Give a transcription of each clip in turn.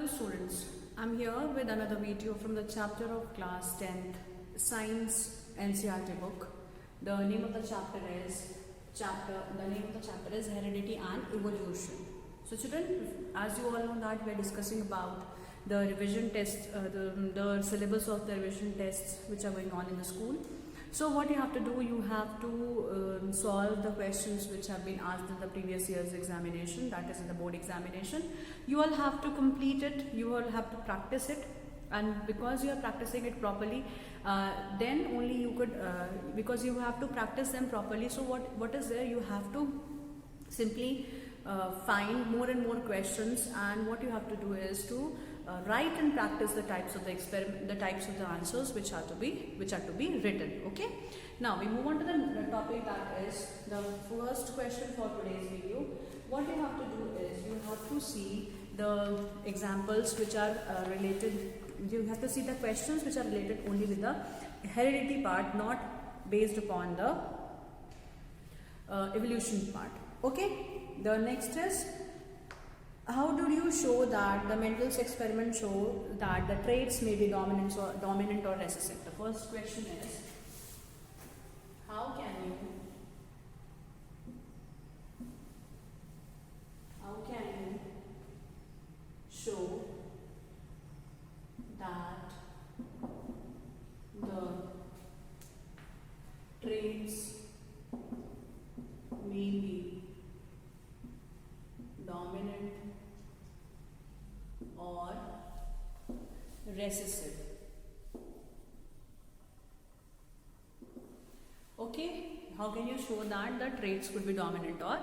Hello students, I'm here with another video from the chapter of class 10th Science NCERT book. The name of the chapter is Heredity and Evolution. So children, as you all know that we are discussing about the revision tests, the syllabus of the revision tests which are going on in the school. So what you have to do, you have to solve the questions which have been asked in the previous year's examination, that is in the board examination. You all have to complete it, you all have to practice it, and because you are practicing it properly, then only you could, because you have to practice them properly. So what is there, you have to simply find more and more questions, and what you have to do is to write and practice the types of the experiment, the types of the answers which are to be written. Okay, now we move on to the topic, that is the first question for today's video. What you have to do is you have to see the examples which are related, you have to see the questions which are related only with the heredity part, not based upon the evolution part. Okay, the next is, how do you show that the Mendel's experiment show that the traits may be dominant or recessive? The first question is, how can you show that the traits may be dominant or recessive? Okay, how can you show that the traits could be dominant or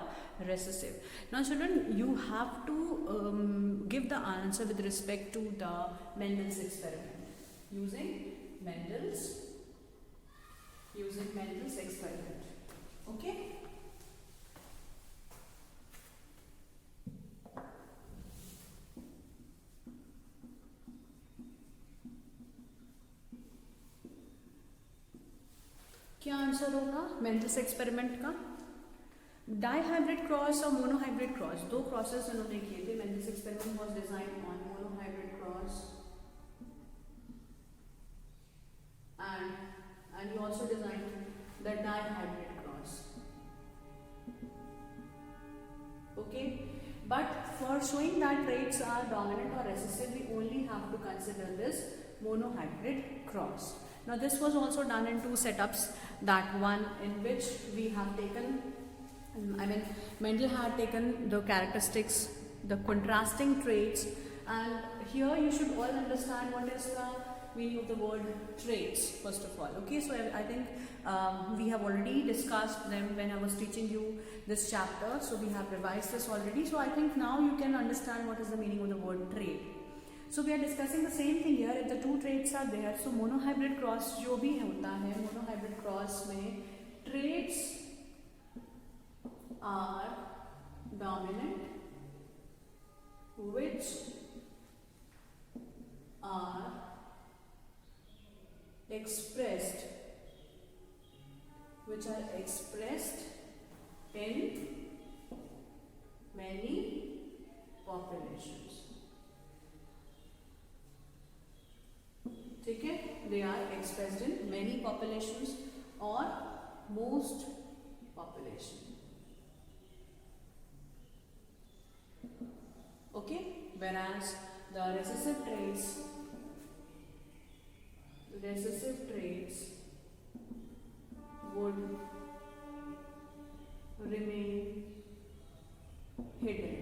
recessive? Now children, you have to give the answer with respect to the Mendel's experiment, using Mendel's experiment. Okay. क्या answer होगा Mendel's experiment का? Dihybrid cross और monohybrid cross, दो crosses इन्होंने किए थे. Mendel's experiment was designed on monohybrid cross and he also designed the dihybrid cross. Okay, but for showing that traits are dominant or recessive, we only have to consider this monohybrid cross. Now this was also done in two setups, that one in which we have taken, Mendel had taken the characteristics, the contrasting traits, and here you should all understand what is the meaning of the word traits first of all. Okay, so I think we have already discussed them when I was teaching you this chapter, so we have revised this already. So I think now you can understand what is the meaning of the word trait. So we are discussing the same thing here. If the two traits are there, so monohybrid cross जो भी होता है, monohybrid cross में traits are dominant, which are expressed in many populations. ठीक है, they are expressed in many populations or most population. Okay, whereas the recessive traits would remain hidden.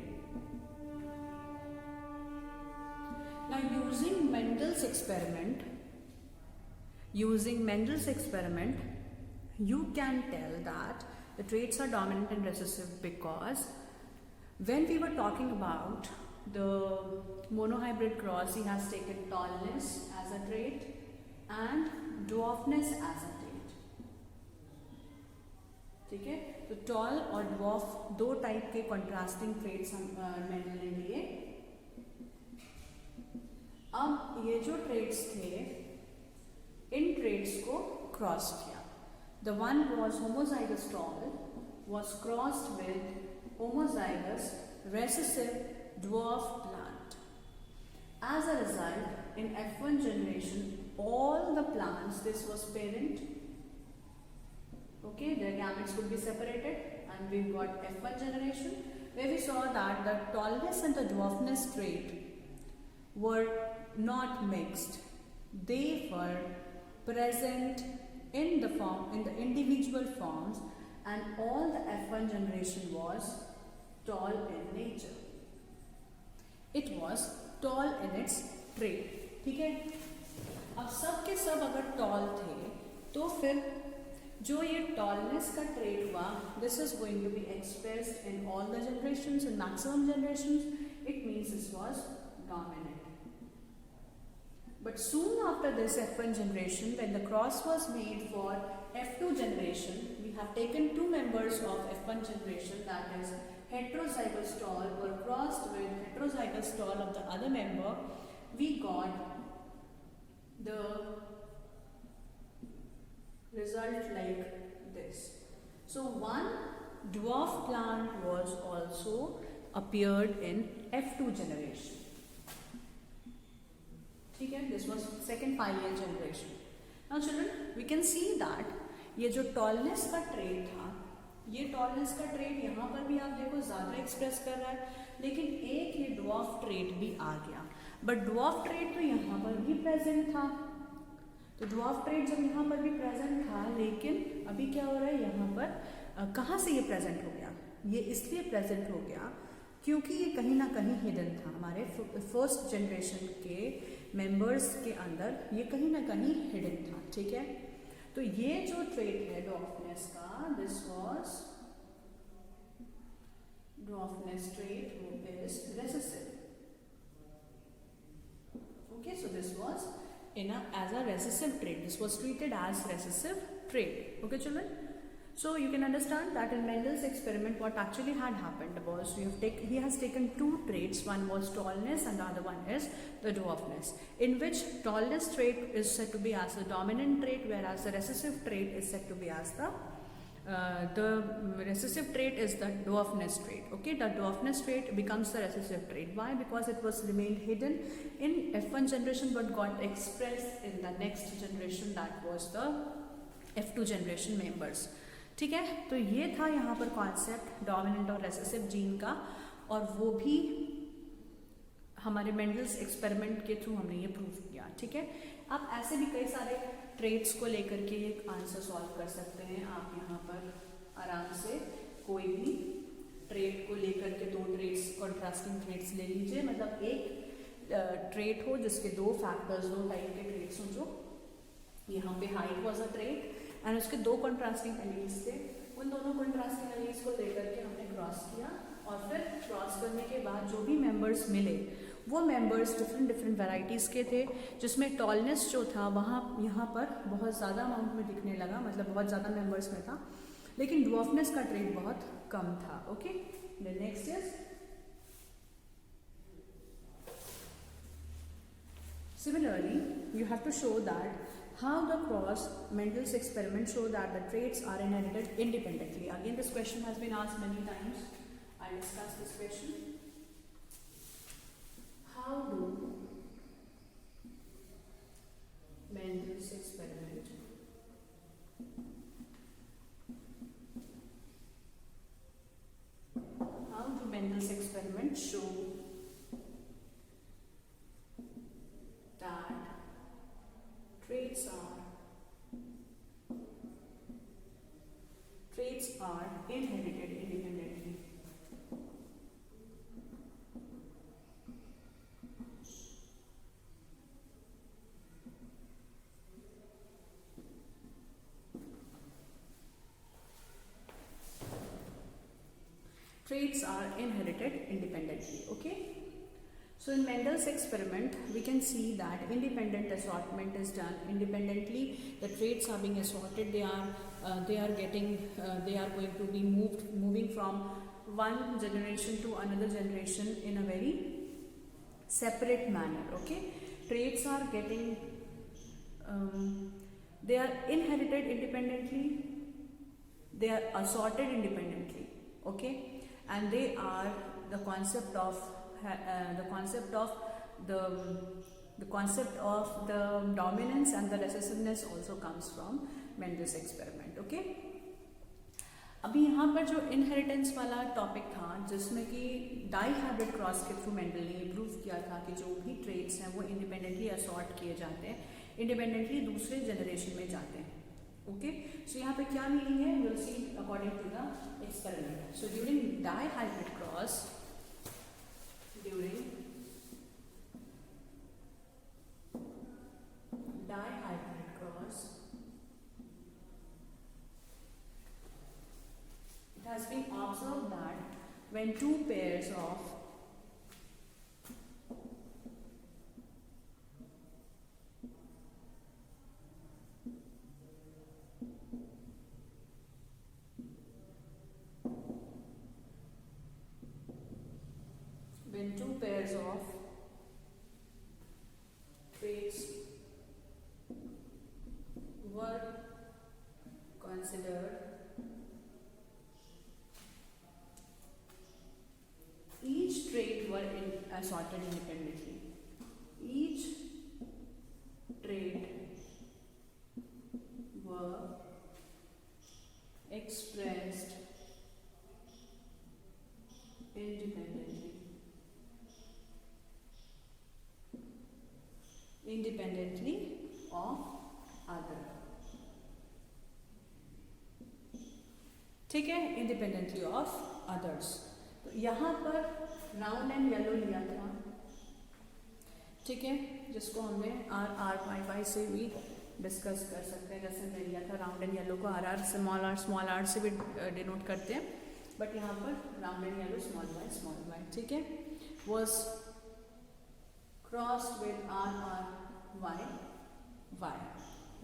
Now using Mendel's experiment, you can tell that the traits are dominant and recessive, because when we were talking about the monohybrid cross, he has taken tallness as a trait and dwarfness as a trait. ठीक है, तो toll और dwarf दो type के contrasting traits Mendel ने लिए. अब ये जो ट्रेट्स थे, इन ट्रेट्स को क्रॉस किया. The one was homozygous tall was crossed with homozygous recessive dwarf plant. a result, in F1 generation, all the plants, this was parent, okay, their gametes would be separated, and we've got F1 generation, where we saw that the tallness and the dwarfness trait were not mixed. They were present in the form, in the individual forms, and all the F1 generation was tall in nature. It was tall in its trait. ठीक है, अब सब के सब अगर tall थे तो फिर जो ये tallness का trait हुआ, this is going to be expressed in all the generations, in maximum generations. It means this was dominant. But soon after this F1 generation, when the cross was made for F2 generation, we have taken two members of F1 generation, that is heterozygous tall, were crossed with heterozygous tall of the other member. We got the result like this. So one dwarf plant was also appeared in F2 generation. Okay, this was second filial generation. Now children, we can see that ये जो tallness का trait था, ये tallness का trait यहाँ पर भी आप देखो ज़्यादा express कर रहा है, लेकिन एक ये dwarf trait भी आ गया. But dwarf trait तो यहाँ पर भी present था. तो dwarf trait जब यहाँ पर भी present था, लेकिन अभी क्या हो रहा है यहाँ पर कहाँ से ये present हो गया? ये इसलिए present हो गया क्योंकि ये कहीं ना कहीं hidden था. हमारे फर्स्ट जनरेशन के मेंबर्स के अंदर ये कहीं ना कहीं हिडन था. ठीक है, तो ये जो ट्रेट है डॉर्फनेस का, this was dwarfness trait is recessive. Okay, so this was in a as a recessive trait. This was treated as recessive trait. Okay children, so you can understand that in Mendel's experiment what actually had happened was he has taken two traits. One was tallness and the other one is the dwarfness, in which tallness trait is said to be as the dominant trait, whereas the recessive trait is said to be as the recessive trait is the dwarfness trait. Okay, the dwarfness trait becomes the recessive trait. Why? Because it was remained hidden in F1 generation but got expressed in the next generation, that was the F2 generation members. ठीक है, तो ये था यहाँ पर concept dominant और recessive gene का, और वो भी हमारे मेंडल्स एक्सपेरिमेंट के थ्रू हमने ये प्रूव किया. ठीक है, आप ऐसे भी कई सारे ट्रेट्स को लेकर के एक आंसर सॉल्व कर सकते हैं. आप यहाँ पर आराम से कोई भी ट्रेट को लेकर के दो ट्रेट्स, कॉन्ट्रास्टिंग ट्रेट्स ले लीजिए. मतलब एक ट्रेट हो जिसके दो फैक्टर्स, दो टाइप के ट्रेट्स हों. जो यहाँ पे height was a trait and उसके दो कॉन्ट्रास्टिंग एलील्स थे. उन दोनों कॉन्ट्रास्टिंग एलील्स को लेकर के हमने क्रॉस किया, और फिर क्रॉस करने के बाद जो भी मेंबर्स मिले वो मेंबर्स डिफरेंट वैरायटीज़ के थे, जिसमें टॉलनेस जो था वहाँ यहाँ पर बहुत ज़्यादा अमाउंट में दिखने लगा, मतलब बहुत ज़्यादा मेंबर्स में था, लेकिन ड्वार्फनेस का ट्रेट बहुत कम था. Okay, next is similarly you have to show that how the cross Mendel's experiment show that the traits are inherited independently. Again, this question has been asked many times. I discussed this question. How do Mendel's experiment show that traits are inherited independently? Traits are inherited independently. Okay, so in Mendel's experiment we can see that independent assortment is done independently. The traits are being assorted, they are going to be moving from one generation to another generation in a very separate manner. Okay, traits are getting they are inherited independently, they are assorted independently. Okay, and they are the concept of the concept of the dominance and the recessiveness also comes from Mendel's experiment. Okay. अभी यहाँ पर जो inheritance वाला topic था जिसमें कि die hybrid cross के through Mendel ने प्रूव किया था कि जो भी ट्रेड्स हैं वो इंडिपेंडेंटली असॉर्ट किए जाते हैं, इंडिपेंडेंटली दूसरे जनरेशन में जाते हैं. ओके, सो यहाँ पे क्या मीनिंग है, will see according to the experiment. So during dihybrid cross, it has been observed that when two pairs of traits were considered, each trait were assorted independently. Each trait were expressed independently of other. ठीक है, independently of others. तो यहाँ पर round and yellow लिया था, ठीक है, जिसको हमने R से भी डिस्कस कर सकते हैं. जैसे हमने लिया था राउंड एंड येलो को RR स्मॉल आर से भी डिनोट करते हैं, बट यहाँ पर round and yellow small y, ठीक है, was crossed with RR y,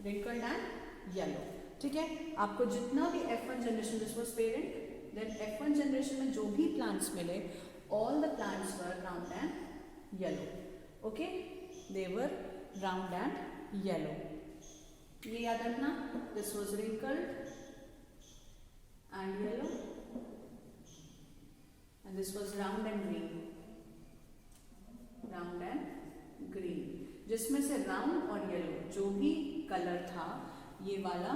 wrinkled and yellow. ठीक है, आपको जितना भी F1 generation, this was parent, then F1 generation में जो भी प्लांट्स मिले, all the plants were round and yellow. Okay, they were round and yellow. ये याद रखना, this was wrinkled and yellow and this was round and green. जिसमें से round और येलो जो भी कलर था, ये वाला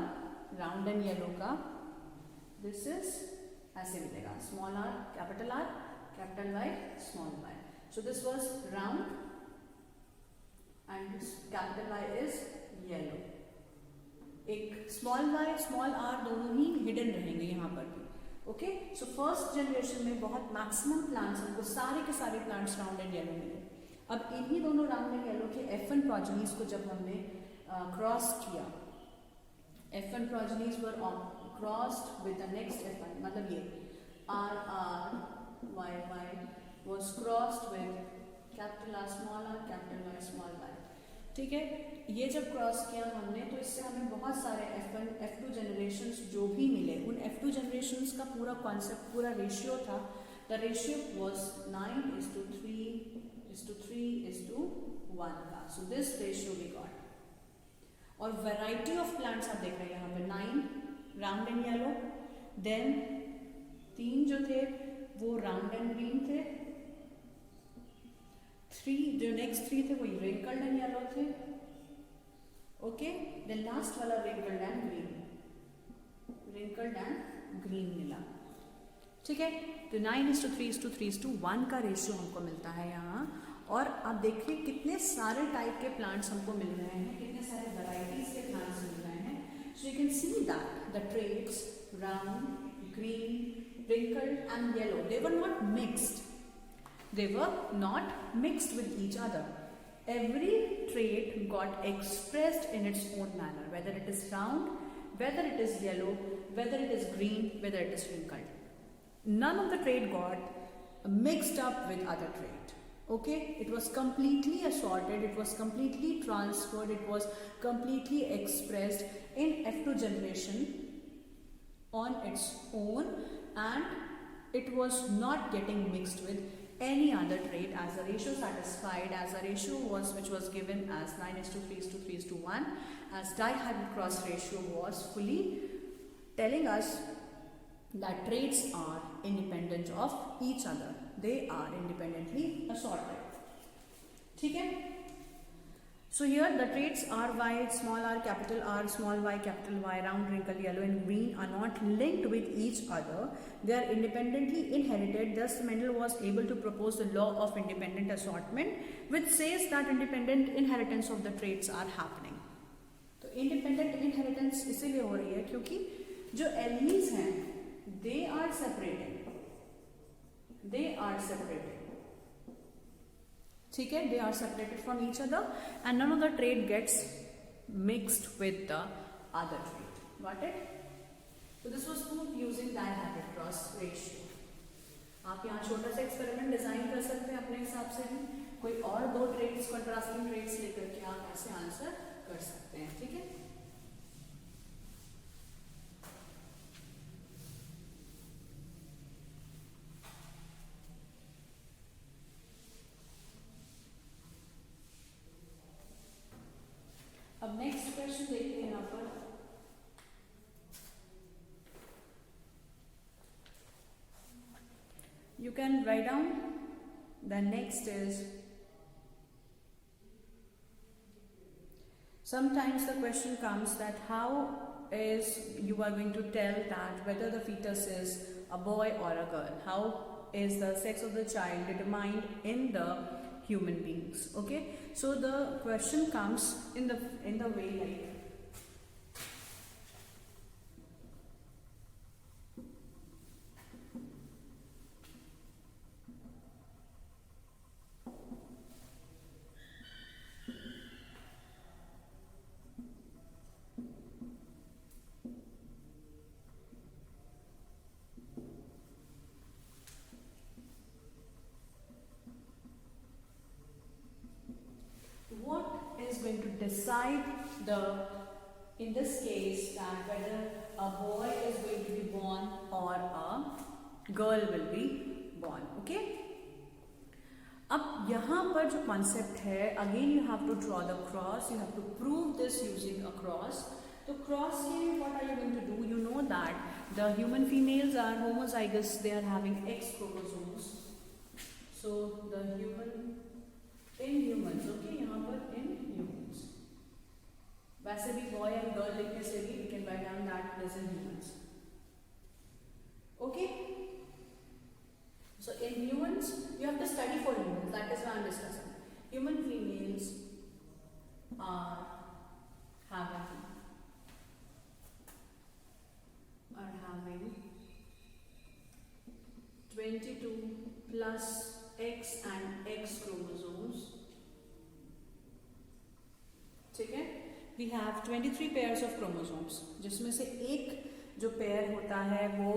राउंड एंड येलो का, दिस इज ऐसे मिलेगा, small r capital Y small y. So this was round and capital Y is yellow. एक स्मॉल y स्मॉल r दोनों ही हिडन रहेंगे यहाँ पर भी. ओके, सो फर्स्ट जनरेशन में बहुत मैक्सिमम प्लांट्स, हमको सारे के सारे प्लांट्स राउंड एंड येलो मिले. अब इन्हीं दोनों राउंड एंड येलो के F1 प्रोजेनीज को जब हमने क्रॉस किया, F1 progenies were crossed with the next F1, मतलब ये RY was crossed with capital R small r capital Y small y. ठीक है, ये जब क्रॉस किया हमने, तो इससे हमें बहुत सारे F1 F2 जनरेशंस जो भी मिले, उन F2 जनरेशंस का पूरा कॉन्सेप्ट, पूरा रेशियो था. द रेशियो वाज 9:3:1 का. So this ratio we got. और वैरायटी ऑफ प्लांट्स आप देख रहे हैं यहाँ पे, 9 राउंड एंड येलो, देन 3 जो थे वो राउंड एंड ग्रीन थे, 3 जो नेक्स्ट 3 थे वो wrinkled एंड येलो थे. ओके, देन लास्ट वाला wrinkled एंड ग्रीन मिला. ठीक है, तो 9:3:3:1 का रेशियो हमको मिलता है यहाँ. और आप देखिए कितने सारे टाइप के प्लांट्स हमको मिल रहे हैं, कितने सारे वैरायटीज के प्लांट्स मिल रहे हैं. So you can see that the traits round, green, wrinkled and yellow, they were not mixed. They were not mixed with each other. Every trait got expressed in its own manner, whether it is round, whether it is yellow, whether it is green, whether it is wrinkled. None of the trait got mixed up with other trait. Okay, it was completely assorted, it was completely transferred, it was completely expressed in F2 generation on its own, and it was not getting mixed with any other trait, as the ratio satisfied, as the ratio was which was given as 9:3:3:1, as dihybrid cross ratio was fully telling us that traits are independent of each other. They are independently assorted. ठीक है. So here the traits RY, small r, capital R, small y, capital Y, round, wrinkle, yellow and green are not linked with each other. They are independently inherited. Thus Mendel was able to propose the law of independent assortment, which says that independent inheritance of the traits are happening. तो independent inheritance इसीलिए हो रही है क्योंकि जो alleles हैं they are separated. ठीक है, they are separated from each other and none of the trait gets mixed with the other trait. Got it? So this was proved using dihaprid cross ratio. आप यहाँ छोटा सा experiment design कर सकते हैं अपने हिसाब से भी. कोई और दो ट्रेट्स कंट्रास्टिंग ट्रेट्स लेकर के आप ऐसे आंसर कर सकते हैं. ठीक है. अब नेक्स्ट क्वेश्चन देखते हैं यहाँ पर. You can write down. The next is, sometimes the question comes that how is you are going to tell that whether the fetus is a boy or a girl. How is the sex of the child determined in the human beings? Okay, so the question comes in the way like, what is going to decide in this case that whether a boy is going to be born or a girl will be born. Okay. अब यहाँ पर जो concept है, again you have to draw the cross, you have to prove this using a cross. तो cross के लिए what are you going to do? You know that the human females are homozygous, they are having X chromosomes. So the human in humans, okay, यहाँ पर in humans. वैसे भी boy and girl लिखने से भी you can write down that is in humans. Okay. So in humans, you have to study for humans. That is why I'm discussing. Human females are having 22 plus X and X chromosomes. ठीक है? We have 23 pairs of chromosomes, जिसमें से एक जो pair होता है वो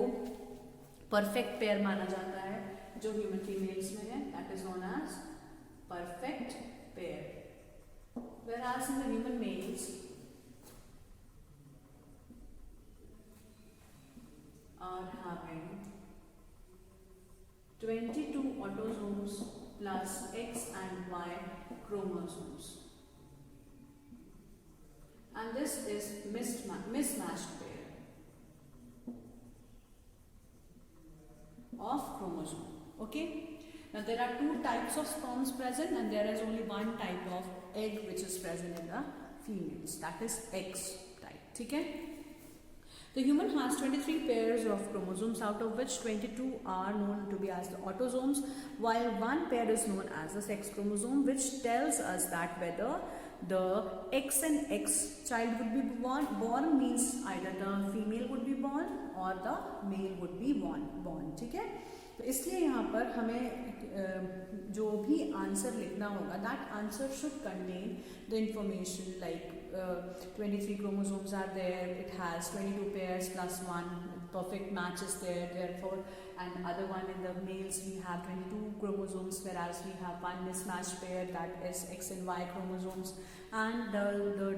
perfect pair माना जाता है जो ह्यूमन फीमेल्स में है, that is known as perfect pair. whereas in the human males are having 22 autosomes plus X and Y chromosomes, and this is mismatched pair of chromosome. Okay, now there are two types of sperms present and there is only one type of egg which is present in the females, that is X type. ठीक है? The human has 23 pairs of chromosomes, out of which 22 are known to be as the autosomes, while one pair is known as the sex chromosome, which tells us that whether the X and X child would be born means either the female would be born or the male would be born. ठीक है? तो इसलिए यहाँ पर हमें जो भी answer लिखना होगा, that answer should contain the information like 23 chromosomes are there, it has 22 pairs plus 1 perfect match is there, therefore, and other one in the males we have 22 chromosomes, whereas we have one mismatched pair, that is X and Y chromosomes, and the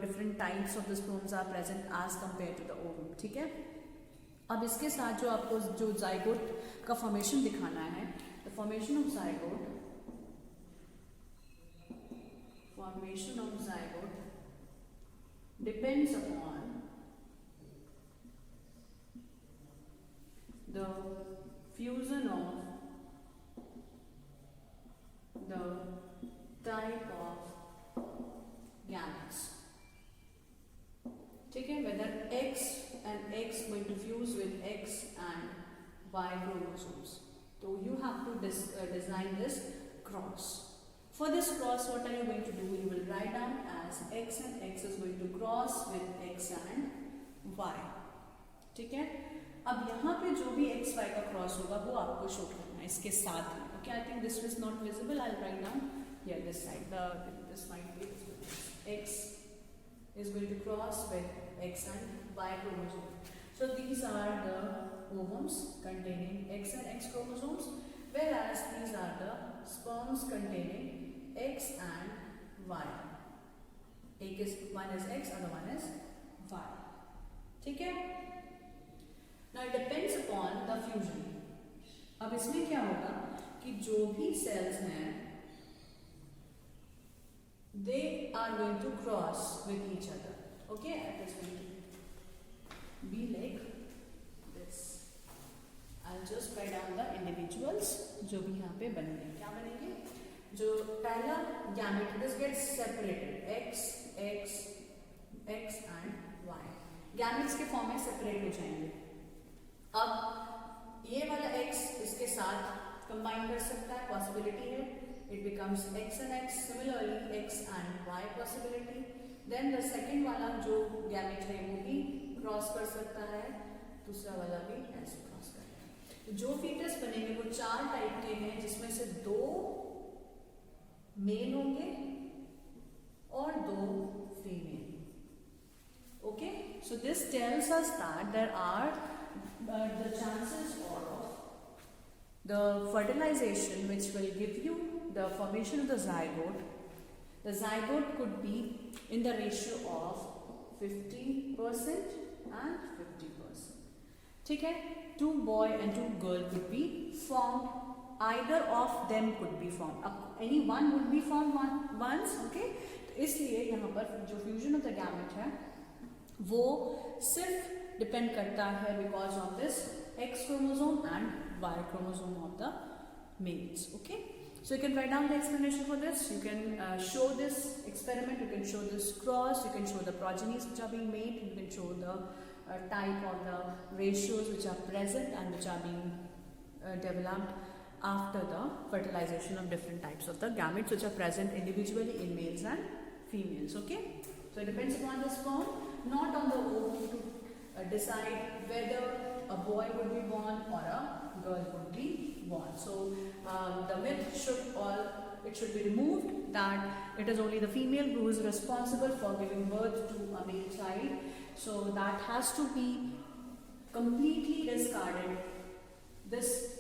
different types of the sperms are present as compared to the ovum. ठीक है? अब इसके साथ जो आपको जो zygote का formation दिखाना है, the formation of zygote depends upon the fusion of the type going to fuse with X and Y chromosomes. So you have to design this cross. For this cross, what are you going to do? You will write down as X and X is going to cross with X and Y. ठीक है? अब यहाँ पे जो भी X Y का cross होगा वो आपको शो करना है इसके साथ में. Okay, I think this is not visible. I'll write down here this side. This might be X is going to cross with X and Y chromosome. So these are the ovoms containing X and X chromosomes, whereas these are the sperms containing X and Y. One is X, other one is Y. ठीक है? Now it depends upon the fusion. अब इसमें क्या होगा कि जो भी cells हैं, they are going to cross with each other. Okay, it is going to be like this. I'll just write down the individuals जो भी यहाँ पे बनेंगे. क्या बनेंगे? जो पहला gamete, this gets separated. X, X, X and Y. Gametes के फॉर्म में सेपरेट हो जाएंगे. अब ये वाला X इसके साथ कंबाइन कर सकता है, पॉसिबिलिटी है. It becomes X and X. Similarly, X and Y possibility. Then the second वाला जो gamete है वो भी क्रॉस कर सकता है, दूसरा वाला भी ऐसे क्रॉस करेगा. जो फीटस बनेंगे वो 4 टाइप के हैं, जिसमें से 2 मेल होंगे और 2 female. Okay, so this tells us that there are the chances of the fertilization which will give you the formation of the zygote. The zygote could be in the ratio of 50% and 50%. ठीक है? 2 boy and 2 girl could be formed. Either of them could be formed. Any one would be formed once. Okay? तो इसलिए यहाँ पर जो fusion of the gamete है वो सिर्फ डिपेंड करता है because of this X chromosome and Y chromosome of the males. Okay, so you can write down the explanation for this. You can show this experiment, you can show this cross, you can show the progenies which are being made, you can show the type of the ratios which are present and which are being developed after the fertilization of different types of the gametes which are present individually in males and females. Okay, so it depends upon the sperm, not on the ovum to decide whether a boy would be born or a girl would be born. So the myth should be removed that it is only the female who is responsible for giving birth to a male child. So that has to be completely discarded. This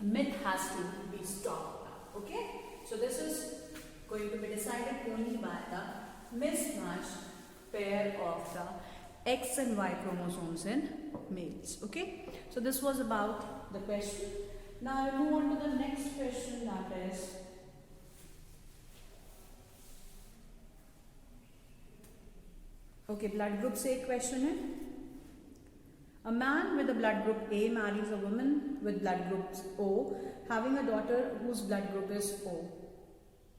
myth has to be stopped. Okay, so this is going to be decided only by the mismatched pair of the X and Y chromosomes in males. Okay, so this was about the question. Now I will move on to the next question, that is okay, blood group से एक question है. A man with the blood group A marries a woman with blood group O, having a daughter whose blood group is O.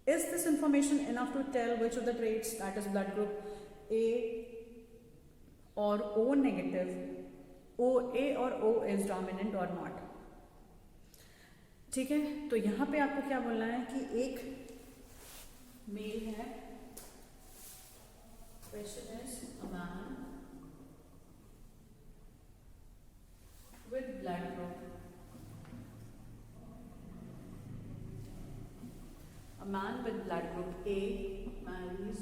Is this information enough to tell which of the traits, that is blood group A or O negative, A or O is dominant or not? ठीक है, तो यहाँ पे आपको क्या बोलना है कि एक मेल है. Question is a man with blood group. A man with blood group A marries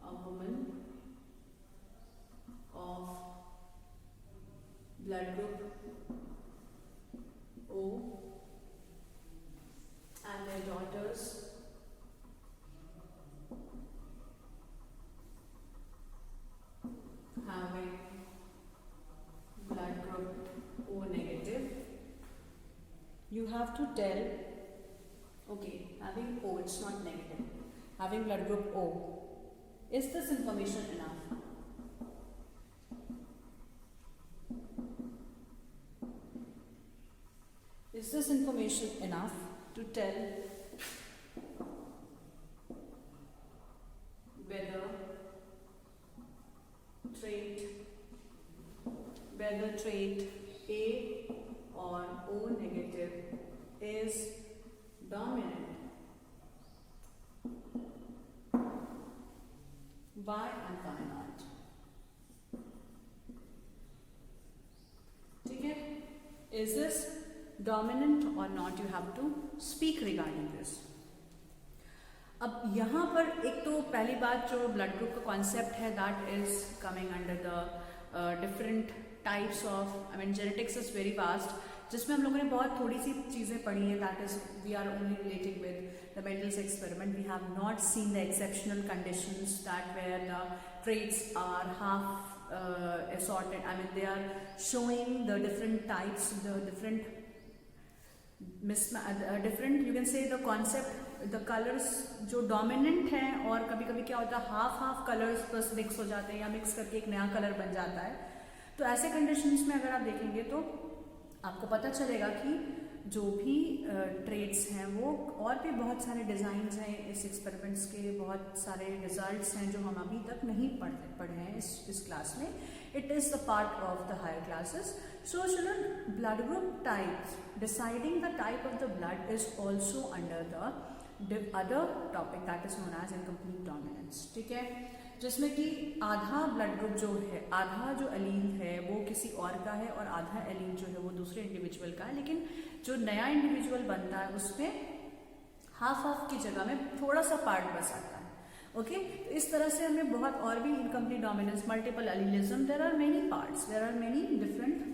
a woman of blood group O and their daughters having blood group O negative. You have to tell, okay, having O, it's not negative, having blood group O, is this information enough? Is this information enough to tell whether trait trait A or O negative is dominant by and why not? ठीक है, is this dominant or not? You have to speak regarding this. अब यहाँ पर एक तो पहली बात जो ब्लड ग्रुप का कॉन्सेप्ट है that is coming under the different types of, I mean genetics is very vast, जिसमें हम लोगों ने बहुत थोड़ी सी चीज़ें पढ़ी हैं. That is we are only relating with the Mendel's experiment. We have not seen the exceptional conditions that where the traits are half assorted. I mean, they are showing the different types, the different different, you can say the concept, the colors जो dominant हैं, और कभी कभी क्या होता है half colours बस mix हो जाते हैं या मिक्स करके एक नया कलर बन जाता है. तो ऐसे कंडीशंस में अगर आप देखेंगे तो आपको पता चलेगा कि जो भी ट्रेड्स हैं वो, और भी बहुत सारे डिज़ाइंस हैं इस एक्सपेरिमेंट्स के, बहुत सारे रिजल्ट्स हैं जो हम अभी तक नहीं पढ़े हैं इस क्लास में. It is the part of the higher classes. So children, blood group types, deciding the type of the blood is also under the other topic that is known as incomplete dominance. ठीक है, जिसमें कि आधा blood group जो है, आधा जो allele है वो किसी और का है और आधा एलील जो है वो दूसरे इंडिविजुअल का है. लेकिन जो नया इंडिविजुअल बनता है उसमें हाफ की जगह में थोड़ा सा पार्ट बस आता है. ओके, तो इस तरह से हमें बहुत और भी incomplete dominance, multiple allelism, there are many parts, there are many different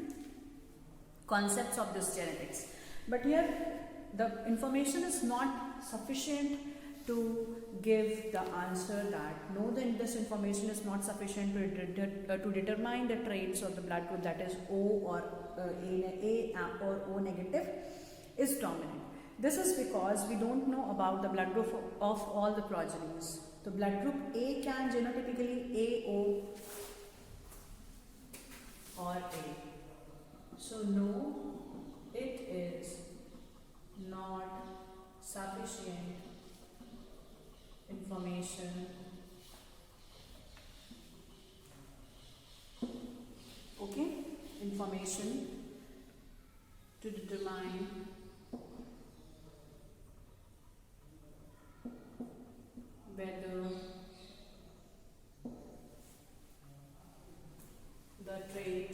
concepts of this genetics. But here the information is not sufficient to give the answer that no, then this information is not sufficient to determine the traits of the blood group that is O or A or O negative is dominant. This is because we don't know about the blood group of all the progenies. The blood group A can genotypically AO or A. So no, it is not sufficient information information to determine whether the trait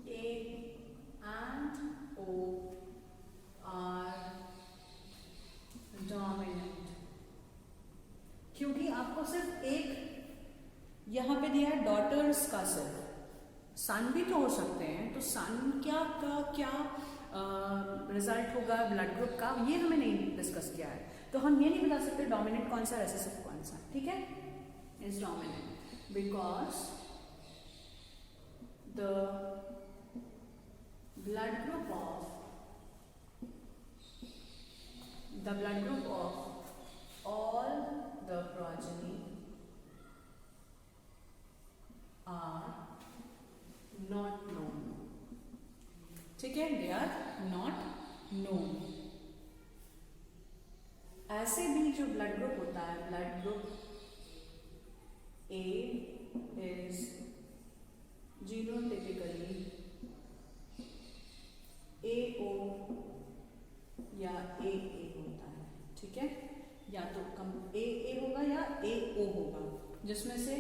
A and O are dominant. क्योंकि आपको सिर्फ एक यहाँ पे दिया है daughters का, सिर्फ सन भी तो हो सकते हैं, तो सन क्या रिजल्ट होगा ब्लड ग्रुप का, ये हमें नहीं डिस्कस किया है. तो हम ये नहीं बता सकते डोमिनेंट कौन सा, रेसेसिव कौन सा. ठीक है, is dominant because the blood group of all the progeny are not known. ठीक है, they are not known. ऐसे भी जो ब्लड ग्रुप होता है, blood group A is genotypically AO या AA होता है. ठीक है, या तो कम AA होगा या AO होगा, जिसमें से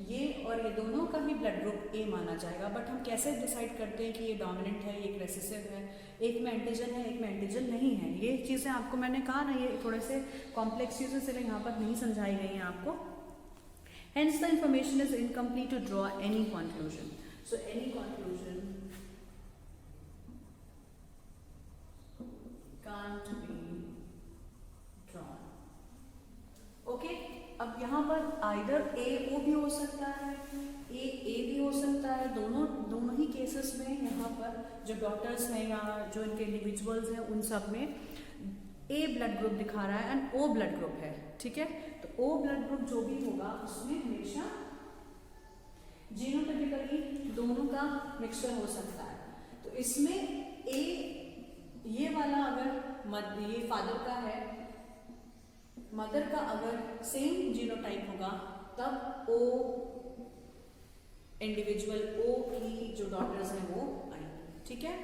ये और ये दोनों का भी ब्लड ग्रुप A माना जाएगा. बट हम कैसे डिसाइड करते हैं कि ये डोमिनेंट है, एक रेसेसिव है, एक में एंटीजन है, एक में एंटीजन नहीं है. ये चीज़ें आपको मैंने कहा ना, ये थोड़े से कॉम्प्लेक्स चीज़ें इसलिए यहाँ पर नहीं समझाई गई हैं आपको. Hence the information is incomplete to draw any conclusion. So any conclusion can't be drawn. Okay, अब यहाँ पर either AO भी हो सकता है, AA भी हो सकता है. दोनों ही केसेस में यहाँ पर जो डॉक्टर्स हैं या जो इनके इंडिविजुअल्स हैं उन सब में A ब्लड ग्रुप दिखा रहा है एंड O ब्लड ग्रुप है. ठीक है, तो O ब्लड ग्रुप जो भी होगा उसमें हमेशा जीनोटाइपिकली दोनों का मिक्सचर हो सकता है. तो इसमें A ये वाला अगर ये फादर का है, मदर का अगर सेम जीनोटाइप होगा तब O इंडिविजुअल ओ की जो डॉटर्स हैं वो आई, ठीक है।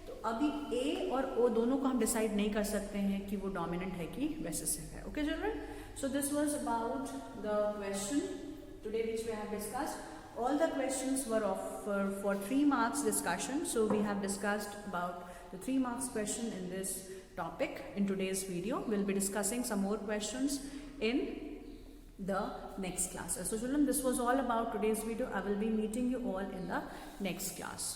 तो अभी ए और ओ दोनों को हम डिसाइड नहीं कर सकते हैं कि वो डोमिनेंट है कि रेसेसिव है। Okay children, so this was about the question today which we have discussed. All the questions were for 3 marks discussion. So we have discussed about the 3 marks question in this topic in today's video. We'll be discussing some more questions in the next class. So children, this was all about today's video. I will be meeting you all in the next class.